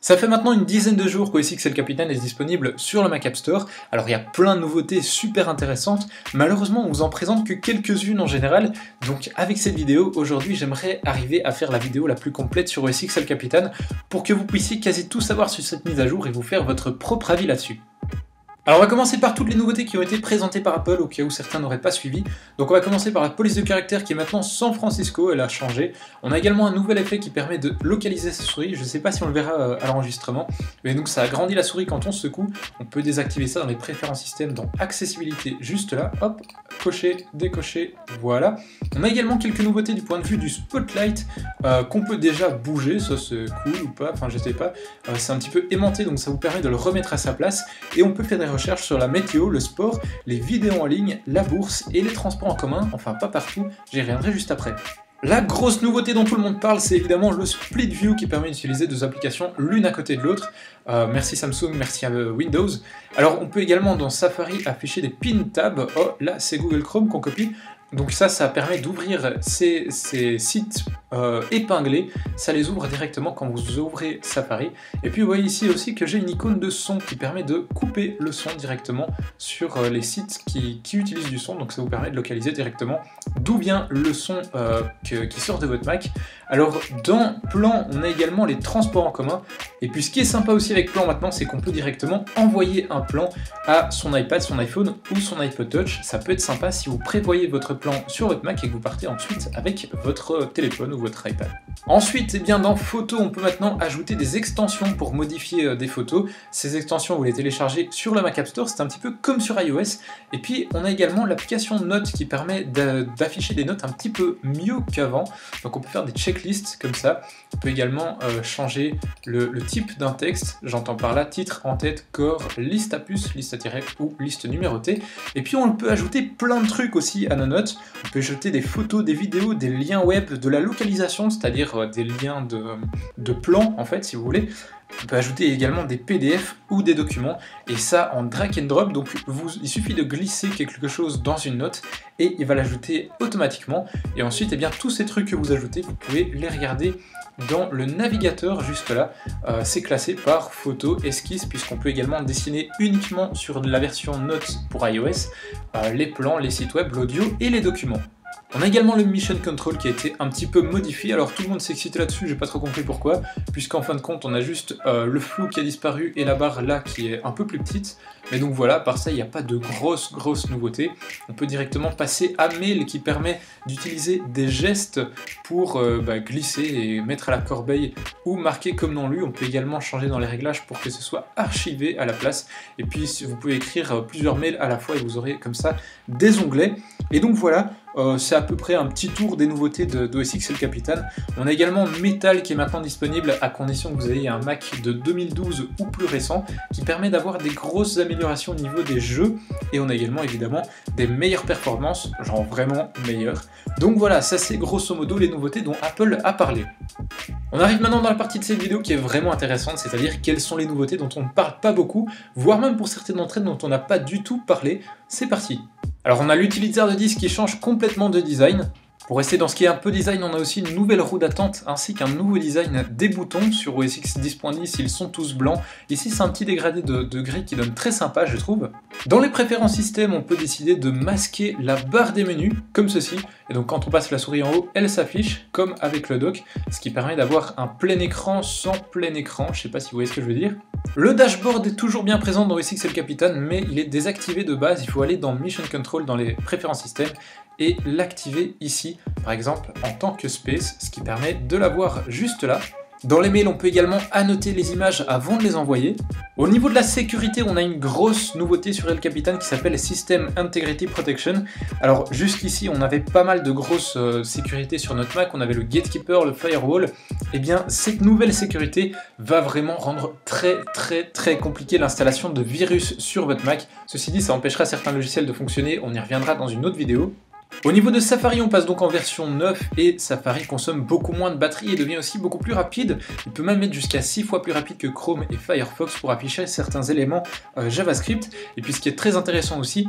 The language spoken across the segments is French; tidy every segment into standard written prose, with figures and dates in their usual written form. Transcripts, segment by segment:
Ça fait maintenant une dizaine de jours qu'OS X El Capitan est disponible sur le Mac App Store. Alors il y a plein de nouveautés super intéressantes, malheureusement on vous en présente que quelques-unes en général, donc avec cette vidéo, aujourd'hui j'aimerais arriver à faire la vidéo la plus complète sur OS X El Capitan pour que vous puissiez quasi tout savoir sur cette mise à jour et vous faire votre propre avis là-dessus. Alors on va commencer par toutes les nouveautés qui ont été présentées par Apple au cas où certains n'auraient pas suivi. Donc on va commencer par la police de caractère qui est maintenant San Francisco, elle a changé. On a également un nouvel effet qui permet de localiser sa souris, je ne sais pas si on le verra à l'enregistrement, mais donc ça agrandit la souris quand on secoue. On peut désactiver ça dans les préférences système, dans accessibilité juste là, hop, cocher, décocher, voilà. On a également quelques nouveautés du point de vue du spotlight qu'on peut déjà bouger, ça c'est cool ou pas, enfin je sais pas. C'est un petit peu aimanté donc ça vous permet de le remettre à sa place et on peut faire des recherches sur la météo, le sport, les vidéos en ligne, la bourse et les transports en commun, enfin pas partout, j'y reviendrai juste après. La grosse nouveauté dont tout le monde parle, c'est évidemment le Split View qui permet d'utiliser deux applications l'une à côté de l'autre. Merci Samsung, merci à Windows. Alors on peut également dans Safari afficher des pin tabs. Oh là c'est Google Chrome qu'on copie. Donc ça permet d'ouvrir ces sites épinglés, ça les ouvre directement quand vous ouvrez Safari. Et puis vous voyez ici aussi que j'ai une icône de son qui permet de couper le son directement sur les sites qui utilisent du son, donc ça vous permet de localiser directement d'où vient le son qui sort de votre Mac. Alors dans Plan, on a également les transports en commun, et puis ce qui est sympa aussi avec Plan maintenant, c'est qu'on peut directement envoyer un plan à son iPad, son iPhone ou son iPod Touch. Ça peut être sympa si vous prévoyez votre plan sur votre Mac et que vous partez ensuite avec votre téléphone ou votre iPad. Ensuite, eh bien, dans Photos, on peut maintenant ajouter des extensions pour modifier des photos. Ces extensions, vous les téléchargez sur le Mac App Store, c'est un petit peu comme sur iOS. Et puis, on a également l'application Notes qui permet d'afficher des notes un petit peu mieux qu'avant. Donc, on peut faire des checklists comme ça. On peut également changer le type d'un texte. J'entends par là titre, en-tête, corps, liste à puce, liste à tiret ou liste numérotée. Et puis, on peut ajouter plein de trucs aussi à nos notes. On peut ajouter des photos, des vidéos, des liens web, de la localisation, c'est-à-dire des liens de plans en fait si vous voulez. On peut ajouter également des PDF ou des documents et ça en drag and drop, donc il suffit de glisser quelque chose dans une note et il va l'ajouter automatiquement. Et ensuite eh bien, tous ces trucs que vous ajoutez, vous pouvez les regarder dans le navigateur juste là. C'est classé par photo, esquisse, puisqu'on peut également dessiner uniquement sur la version Notes pour iOS les plans, les sites web, l'audio et les documents. On a également le Mission Control qui a été un petit peu modifié, alors tout le monde s'est excité là-dessus, j'ai pas trop compris pourquoi, puisqu'en fin de compte on a juste le flou qui a disparu et la barre là qui est un peu plus petite, mais donc voilà, par ça il n'y a pas de grosses nouveautés. On peut directement passer à Mail qui permet d'utiliser des gestes pour glisser et mettre à la corbeille ou marquer comme non lu. On peut également changer dans les réglages pour que ce soit archivé à la place, et puis vous pouvez écrire plusieurs mails à la fois et vous aurez comme ça des onglets, et donc voilà. C'est à peu près un petit tour des nouveautés d'OS X El Capitan. On a également Metal qui est maintenant disponible à condition que vous ayez un Mac de 2012 ou plus récent qui permet d'avoir des grosses améliorations au niveau des jeux et on a également évidemment des meilleures performances, genre vraiment meilleures. Donc voilà, ça c'est grosso modo les nouveautés dont Apple a parlé. On arrive maintenant dans la partie de cette vidéo qui est vraiment intéressante, c'est-à-dire quelles sont les nouveautés dont on ne parle pas beaucoup, voire même pour certaines d'entre elles dont on n'a pas du tout parlé. C'est parti. Alors on a l'utilisateur de disque qui change complètement de design. Pour rester dans ce qui est un peu design, on a aussi une nouvelle roue d'attente ainsi qu'un nouveau design des boutons. Sur OS X 10.10, ils sont tous blancs. Ici, c'est un petit dégradé de gris qui donne très sympa, je trouve. Dans les préférences système, on peut décider de masquer la barre des menus, comme ceci. Et donc quand on passe la souris en haut, elle s'affiche, comme avec le dock, ce qui permet d'avoir un plein écran sans plein écran. Je sais pas si vous voyez ce que je veux dire. Le dashboard est toujours bien présent dans OS X El Capitan, mais il est désactivé de base. Il faut aller dans Mission Control, dans les préférences système, et l'activer ici, par exemple en tant que space, ce qui permet de l'avoir juste là. Dans les mails, on peut également annoter les images avant de les envoyer. Au niveau de la sécurité, on a une grosse nouveauté sur El Capitan qui s'appelle System Integrity Protection. Alors jusqu'ici, on avait pas mal de grosses sécurités sur notre Mac, on avait le Gatekeeper, le Firewall. Et bien, cette nouvelle sécurité va vraiment rendre très compliqué l'installation de virus sur votre Mac. Ceci dit, ça empêchera certains logiciels de fonctionner, on y reviendra dans une autre vidéo. Au niveau de Safari, on passe donc en version 9 et Safari consomme beaucoup moins de batterie et devient aussi beaucoup plus rapide. Il peut même être jusqu'à 6 fois plus rapide que Chrome et Firefox pour afficher certains éléments JavaScript. Et puis ce qui est très intéressant aussi,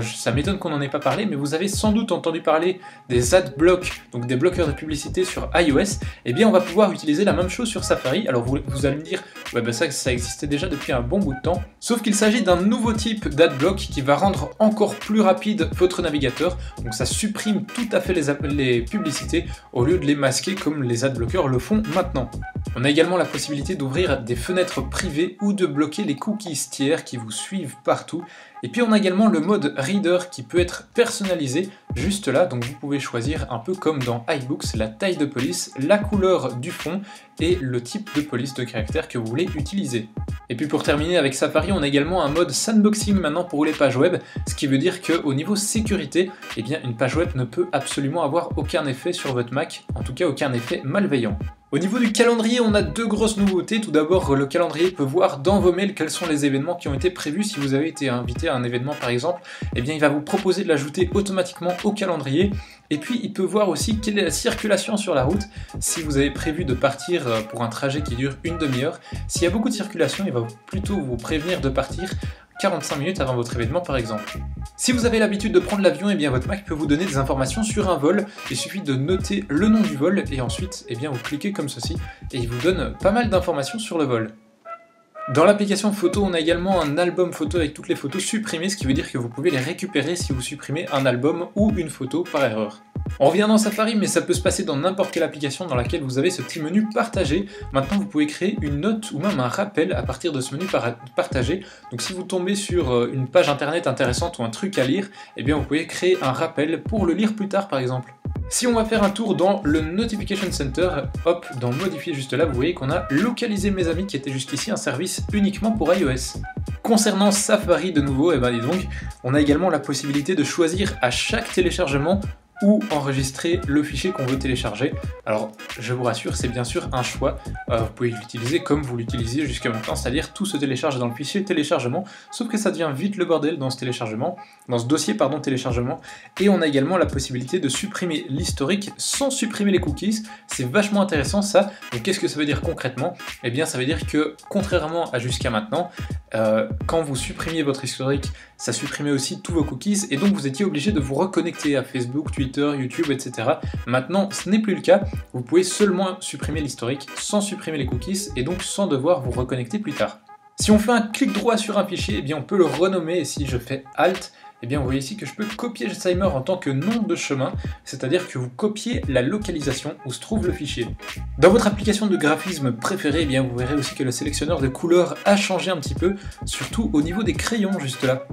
ça m'étonne qu'on n'en ait pas parlé, mais vous avez sans doute entendu parler des adblocks, donc des bloqueurs de publicité sur iOS. Eh bien on va pouvoir utiliser la même chose sur Safari. Alors vous allez me dire, Ouais, bah ça existait déjà depuis un bon bout de temps. Sauf qu'il s'agit d'un nouveau type d'adblock qui va rendre encore plus rapide votre navigateur. Donc ça supprime tout à fait les publicités au lieu de les masquer comme les adblockers le font maintenant. On a également la possibilité d'ouvrir des fenêtres privées ou de bloquer les cookies tiers qui vous suivent partout. Et puis on a également le mode Reader qui peut être personnalisé juste là, donc vous pouvez choisir un peu comme dans iBooks la taille de police, la couleur du fond et le type de police de caractère que vous voulez utiliser. Et puis pour terminer avec Safari, on a également un mode sandboxing maintenant pour les pages web, ce qui veut dire qu'au niveau sécurité, eh bien une page web ne peut absolument avoir aucun effet sur votre Mac, en tout cas aucun effet malveillant. Au niveau du calendrier, on a deux grosses nouveautés. Tout d'abord, le calendrier peut voir dans vos mails quels sont les événements qui ont été prévus. Si vous avez été invité à un événement par exemple, eh bien il va vous proposer de l'ajouter automatiquement au calendrier. Et puis il peut voir aussi quelle est la circulation sur la route. Si vous avez prévu de partir pour un trajet qui dure une demi-heure, s'il y a beaucoup de circulation, il va plutôt vous prévenir de partir 45 minutes avant votre événement par exemple. Si vous avez l'habitude de prendre l'avion, eh bien votre Mac peut vous donner des informations sur un vol. Il suffit de noter le nom du vol et ensuite eh bien, vous cliquez comme ceci et il vous donne pas mal d'informations sur le vol. Dans l'application photo, on a également un album photo avec toutes les photos supprimées, ce qui veut dire que vous pouvez les récupérer si vous supprimez un album ou une photo par erreur. On revient dans Safari, mais ça peut se passer dans n'importe quelle application dans laquelle vous avez ce petit menu partagé. Maintenant, vous pouvez créer une note ou même un rappel à partir de ce menu partagé. Donc si vous tombez sur une page internet intéressante ou un truc à lire, eh bien vous pouvez créer un rappel pour le lire plus tard par exemple. Si on va faire un tour dans le Notification Center, hop, dans Modifier juste là, vous voyez qu'on a localisé mes amis qui était jusqu'ici un service uniquement pour iOS. Concernant Safari de nouveau, eh ben dis donc, on a également la possibilité de choisir à chaque téléchargement ou enregistrer le fichier qu'on veut télécharger. Alors je vous rassure, c'est bien sûr un choix, vous pouvez l'utiliser comme vous l'utilisiez jusqu'à maintenant, c'est-à-dire tout se télécharge dans le fichier téléchargement, sauf que ça devient vite le bordel dans ce dossier téléchargement, et on a également la possibilité de supprimer l'historique sans supprimer les cookies. C'est vachement intéressant ça. Donc qu'est-ce que ça veut dire concrètement? Eh bien ça veut dire que contrairement à jusqu'à maintenant, quand vous supprimiez votre historique, ça supprimait aussi tous vos cookies et donc vous étiez obligé de vous reconnecter à Facebook, Twitter, YouTube, etc. Maintenant, ce n'est plus le cas. Vous pouvez seulement supprimer l'historique sans supprimer les cookies et donc sans devoir vous reconnecter plus tard. Si on fait un clic droit sur un fichier, eh bien on peut le renommer et si je fais Alt, eh bien vous voyez ici que je peux copier Alzheimer en tant que nom de chemin, c'est-à-dire que vous copiez la localisation où se trouve le fichier. Dans votre application de graphisme préférée, eh bien vous verrez aussi que le sélectionneur de couleurs a changé un petit peu, surtout au niveau des crayons juste là.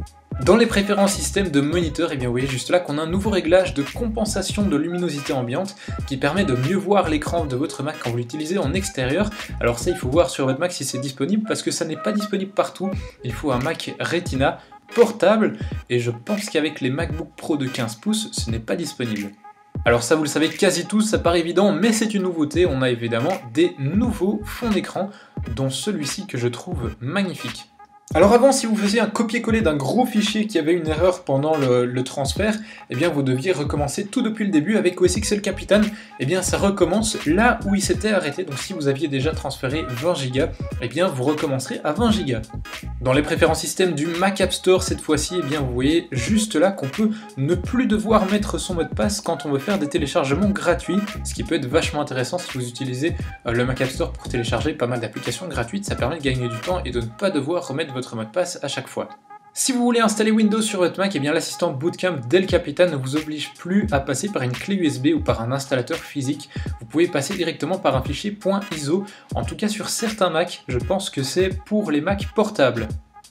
Dans les préférences système de moniteur, eh bien vous voyez juste là qu'on a un nouveau réglage de compensation de luminosité ambiante qui permet de mieux voir l'écran de votre Mac quand vous l'utilisez en extérieur. Alors ça, il faut voir sur votre Mac si c'est disponible parce que ça n'est pas disponible partout. Il faut un Mac Retina portable et je pense qu'avec les MacBook Pro de 15 pouces, ce n'est pas disponible. Alors ça vous le savez quasi tous, ça paraît évident, mais c'est une nouveauté, on a évidemment des nouveaux fonds d'écran, dont celui-ci que je trouve magnifique. Alors avant, si vous faisiez un copier-coller d'un gros fichier qui avait une erreur pendant le transfert, eh bien vous deviez recommencer tout depuis le début. Avec OS X Capitan, eh bien ça recommence là où il s'était arrêté. Donc si vous aviez déjà transféré 20 Go, eh bien vous recommencerez à 20 Go. Dans les préférences système du Mac App Store cette fois-ci, eh bien vous voyez juste là qu'on peut ne plus devoir mettre son mot de passe quand on veut faire des téléchargements gratuits, ce qui peut être vachement intéressant si vous utilisez le Mac App Store pour télécharger pas mal d'applications gratuites. Ça permet de gagner du temps et de ne pas devoir remettre votre mot de passe à chaque fois. Si vous voulez installer Windows sur votre Mac, eh bien l'assistant Bootcamp d'El Capitan ne vous oblige plus à passer par une clé USB ou par un installateur physique. Vous pouvez passer directement par un fichier .iso. En tout cas sur certains Mac, je pense que c'est pour les Mac portables.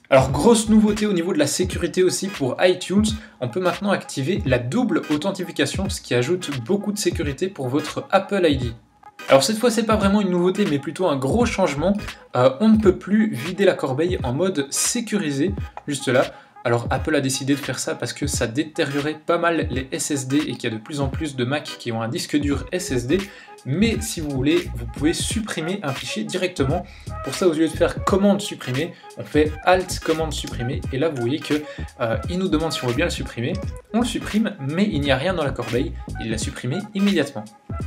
Alors grosse nouveauté au niveau de la sécurité aussi pour iTunes, on peut maintenant activer la double authentification, ce qui ajoute beaucoup de sécurité pour votre Apple ID. Alors cette fois c'est pas vraiment une nouveauté mais plutôt un gros changement, on ne peut plus vider la corbeille en mode sécurisé, juste là. Alors Apple a décidé de faire ça parce que ça détériorait pas mal les SSD et qu'il y a de plus en plus de Mac qui ont un disque dur SSD, mais si vous voulez, vous pouvez supprimer un fichier directement. Pour ça, au lieu de faire commande supprimer, on fait Alt commande supprimer et là vous voyez que il nous demande si on veut bien le supprimer. On le supprime, mais il n'y a rien dans la corbeille, il l'a supprimé immédiatement.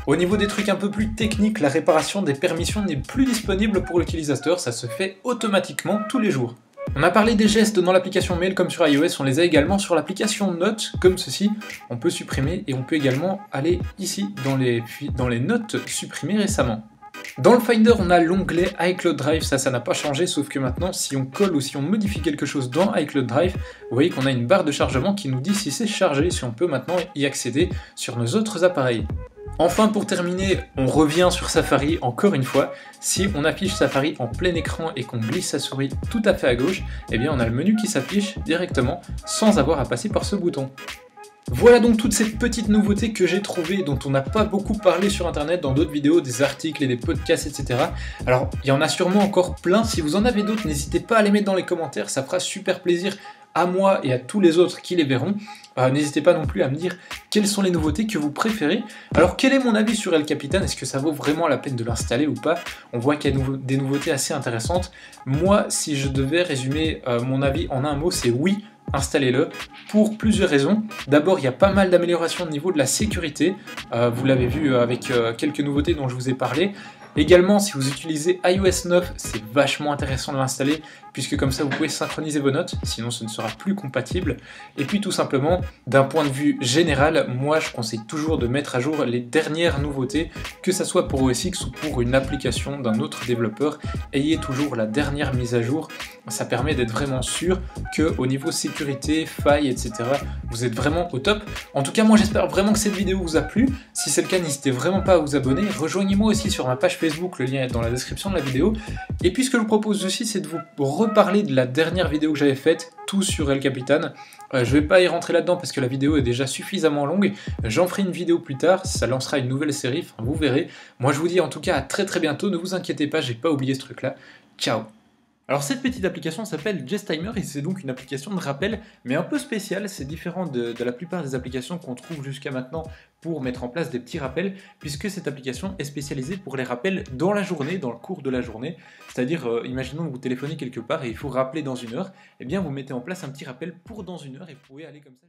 Au niveau des trucs un peu plus techniques, la réparation des permissions n'est plus disponible pour l'utilisateur, ça se fait automatiquement tous les jours. On a parlé des gestes dans l'application Mail comme sur iOS, on les a également sur l'application Notes, comme ceci. On peut supprimer et on peut également aller ici dans les notes supprimées récemment. Dans le Finder, on a l'onglet iCloud Drive, ça n'a pas changé, sauf que maintenant, si on colle ou si on modifie quelque chose dans iCloud Drive, vous voyez qu'on a une barre de chargement qui nous dit si c'est chargé, si on peut maintenant y accéder sur nos autres appareils. Enfin, pour terminer, on revient sur Safari encore une fois. Si on affiche Safari en plein écran et qu'on glisse sa souris tout à fait à gauche, eh bien on a le menu qui s'affiche directement sans avoir à passer par ce bouton. Voilà donc toutes ces petites nouveautés que j'ai trouvées, dont on n'a pas beaucoup parlé sur internet dans d'autres vidéos, des articles et des podcasts, etc. Alors, il y en a sûrement encore plein, si vous en avez d'autres, n'hésitez pas à les mettre dans les commentaires, ça fera super plaisir à moi et à tous les autres qui les verront. N'hésitez pas non plus à me dire quelles sont les nouveautés que vous préférez. Alors, quel est mon avis sur El Capitan? Est-ce que ça vaut vraiment la peine de l'installer ou pas? On voit qu'il y a des nouveautés assez intéressantes. Moi, si je devais résumer mon avis en un mot, c'est oui. Installez-le pour plusieurs raisons. D'abord, il y a pas mal d'améliorations au niveau de la sécurité. Vous l'avez vu avec quelques nouveautés dont je vous ai parlé. Également, si vous utilisez iOS 9, c'est vachement intéressant de l'installer, puisque comme ça vous pouvez synchroniser vos notes, sinon ce ne sera plus compatible. Et puis tout simplement, d'un point de vue général, moi je conseille toujours de mettre à jour les dernières nouveautés, que ça soit pour OS X ou pour une application d'un autre développeur. Ayez toujours la dernière mise à jour, ça permet d'être vraiment sûr qu'au niveau sécurité, failles, etc., vous êtes vraiment au top. En tout cas, moi j'espère vraiment que cette vidéo vous a plu. Si c'est le cas, n'hésitez vraiment pas à vous abonner. Rejoignez-moi aussi sur ma page Facebook, le lien est dans la description de la vidéo. Et puis ce que je vous propose aussi, c'est de vous reparler de la dernière vidéo que j'avais faite, tout sur El Capitan. Je vais pas y rentrer là-dedans parce que la vidéo est déjà suffisamment longue. J'en ferai une vidéo plus tard, ça lancera une nouvelle série, enfin, vous verrez. Moi je vous dis en tout cas à très très bientôt, ne vous inquiétez pas, j'ai pas oublié ce truc-là. Ciao! Alors cette petite application s'appelle Jestimer et c'est donc une application de rappel mais un peu spéciale, c'est différent de la plupart des applications qu'on trouve jusqu'à maintenant pour mettre en place des petits rappels, puisque cette application est spécialisée pour les rappels dans la journée, dans le cours de la journée, c'est-à-dire imaginons que vous téléphonez quelque part et il faut rappeler dans une heure, et bien vous mettez en place un petit rappel pour dans une heure et vous pouvez aller comme ça.